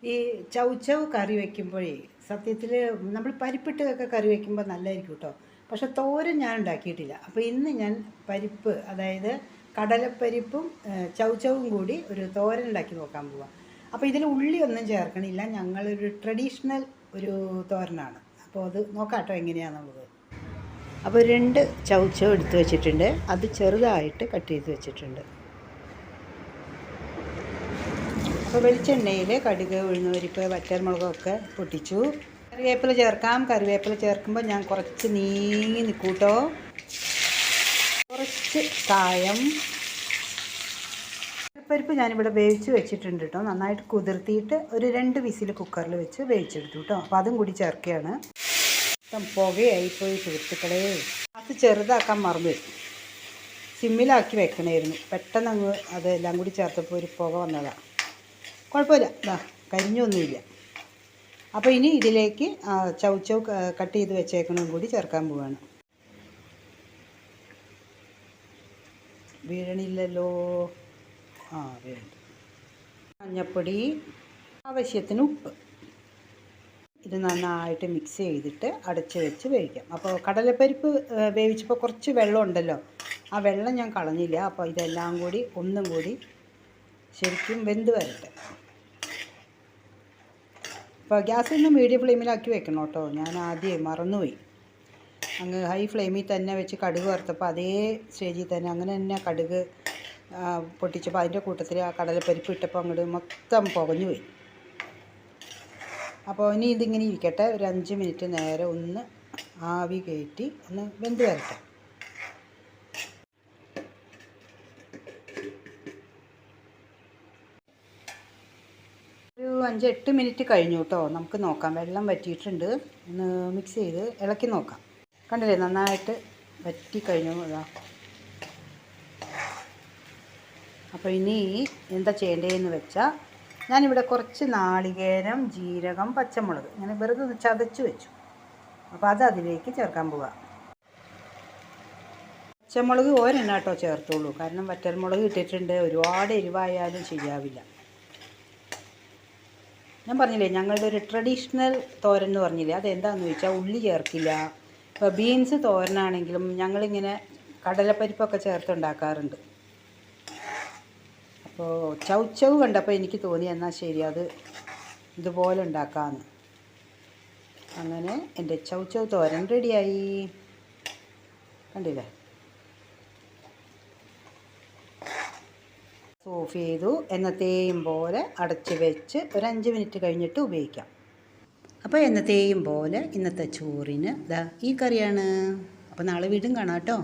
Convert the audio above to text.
ഈ ചൗചൗ കറി വയ്ക്കുമ്പോഴേ സത്യത്തിൽ നമ്മൾ പരിപ്പിട്ടൊക്കെ കറി വയ്ക്കുമ്പോൾ നല്ലതായിരിക്കും കേട്ടോ. പക്ഷെ തോരൻ ഞാൻ ഉണ്ടാക്കിയിട്ടില്ല. അപ്പോൾ ഇന്ന് ഞാൻ പരിപ്പ്, അതായത് കടലപ്പരിപ്പും ചൗചൗവും കൂടി ഒരു തോരൻ ഉണ്ടാക്കി നോക്കാൻ പോവാം. അപ്പോൾ ഇതിൽ ഉള്ളി ഒന്നും ചേർക്കണില്ല. ഞങ്ങളൊരു ട്രഡീഷണൽ ഒരു തോരനാണ്. അപ്പോൾ അത് നോക്കാം കേട്ടോ എങ്ങനെയാണെന്നുള്ളത്. അപ്പോൾ 2 ചൗചൗ എടുത്ത് വെച്ചിട്ടുണ്ട്. അത് ചെറുതായിട്ട് കട്ട് ചെയ്ത് വെച്ചിട്ടുണ്ട്. അപ്പോൾ വെളിച്ചെണ്ണയിൽ കടുക്, ഉഴുന്നുപരിപ്പ്, വറ്റൽമുളകൊക്കെ പൊട്ടിച്ചു. കറിവേപ്പില ചേർക്കാം. കറിവേപ്പില ചേർക്കുമ്പോൾ ഞാൻ കുറച്ച് നീങ്ങി നിൽക്കൂട്ടോ. കുറച്ച് കായം. പരിപ്പ് ഞാനിവിടെ വേവിച്ച് വെച്ചിട്ടുണ്ട് കേട്ടോ. നന്നായിട്ട് കുതിർത്തിയിട്ട് ഒരു 2 വിസിൽ കുക്കറിൽ വെച്ച് വേവിച്ചെടുത്തു കേട്ടോ. അപ്പോൾ അതും കൂടി ചേർക്കുകയാണ്. പുകയായിപ്പോയി സുഹൃത്തുക്കളെ. അത് ചെറുതാക്കാൻ മറന്നു. സിമ്മിലാക്കി വെക്കണമായിരുന്നു. പെട്ടെന്ന് അങ്ങ് അതെല്ലാം കൂടി ചേർത്തപ്പോൾ ഒരു പുക വന്നതാണ്. കുഴപ്പമില്ല, കരിഞ്ഞൊന്നുമില്ല. അപ്പോൾ ഇനി ഇതിലേക്ക് ചൗചൗ കട്ട് ചെയ്ത് വെച്ചേക്കണതും കൂടി ചേർക്കാൻ പോവുകയാണ്. വീഴണില്ലല്ലോ. വീഴുണ്ട്. മഞ്ഞൾപ്പൊടി, ആവശ്യത്തിന് ഉപ്പ്. ഇത് നന്നായിട്ട് മിക്സ് ചെയ്തിട്ട് അടച്ച് വെച്ച് വേവിക്കാം. അപ്പോൾ കടലപ്പരിപ്പ് വേവിച്ചപ്പോൾ കുറച്ച് വെള്ളം ഉണ്ടല്ലോ, ആ വെള്ളം ഞാൻ കളഞ്ഞില്ല. അപ്പോൾ ഇതെല്ലാം കൂടി ഒന്നും കൂടി ശരിക്കും വെന്ത് വരട്ടെ. അപ്പോൾ ഗ്യാസിൽ നിന്ന് മീഡിയം ഫ്ലെയിമിലാക്കി വെക്കണം കേട്ടോ. ഞാൻ ആദ്യം മറന്നുപോയി. അങ്ങ് ഹൈ ഫ്ലെയിമിൽ തന്നെ വെച്ച് കടുക് വറുത്തപ്പോൾ അതേ സ്റ്റേജിൽ തന്നെ അങ്ങനെ തന്നെ കടുക് പൊട്ടിച്ചപ്പോൾ അതിൻ്റെ കൂട്ടത്തിൽ ആ കടലപ്പരിപ്പ് ഇട്ടപ്പോൾ അങ്ങോട്ട് മൊത്തം പുകഞ്ഞു പോയി. അപ്പോൾ ഇനി ഇതിങ്ങനെ ഇരിക്കട്ടെ. ഒരു 5 മിനിറ്റ് നേരെ ഒന്ന് ആവി കയറ്റി ഒന്ന് വെന്ത് വരട്ടെ. ഒരു 5-8 മിനിറ്റ് കഴിഞ്ഞു കേട്ടോ. നമുക്ക് നോക്കാം. വെള്ളം വറ്റിയിട്ടുണ്ട്. ഒന്ന് മിക്സ് ചെയ്ത് ഇളക്കി നോക്കാം. കണ്ടില്ലേ, നന്നായിട്ട് വറ്റി കഴിഞ്ഞു. അപ്പോൾ ഇനി എന്താ ചെയ്യേണ്ടതെന്ന് വെച്ചാൽ, ഞാനിവിടെ കുറച്ച് നാളികേരം, ജീരകം, പച്ചമുളക് ഇങ്ങനെ വെറുതെ ഒന്ന് ചതച്ച് വെച്ചു. അപ്പോൾ അത് അതിലേക്ക് ചേർക്കാൻ പോവുക. പച്ചമുളക് ഒരെണ്ണം കേട്ടോ ചേർത്തുള്ളൂ. കാരണം വറ്റൽമുളക് ഇട്ടിട്ടുണ്ട്. ഒരുപാട് എരിവായാലും ശരിയാവില്ല. ഞാൻ പറഞ്ഞില്ലേ, ഞങ്ങളുടെ ഒരു ട്രഡീഷണൽ തോരൻ എന്ന് പറഞ്ഞില്ലേ, അതെന്താണെന്ന് ചോദിച്ചാൽ ഉള്ളി ചേർക്കില്ല. ഇപ്പോൾ ബീൻസ് തോരനാണെങ്കിലും ഞങ്ങളിങ്ങനെ കടലപ്പരിപ്പൊക്കെ ചേർത്തുണ്ടാക്കാറുണ്ട്. അപ്പോൾ ചൗചൗ കണ്ടപ്പോൾ എനിക്ക് തോന്നി എന്നാൽ ശരി അത് ഇതുപോലെ ഉണ്ടാക്കാമെന്ന്. അങ്ങനെ എൻ്റെ ചൗചൗ തോരൻ റെഡിയായി. കണ്ടില്ലേ, ഓഫ് ചെയ്തു. എന്നത്തെയും പോലെ അടച്ച് വെച്ച് ഒരു 5 മിനിറ്റ് കഴിഞ്ഞിട്ട് ഉപയോഗിക്കാം. അപ്പോൾ എന്നത്തെയും പോലെ ഇന്നത്തെ ചോറിന് ഈ കറിയാണ്. അപ്പോൾ നാളെ വീണ്ടും കാണാം കേട്ടോ.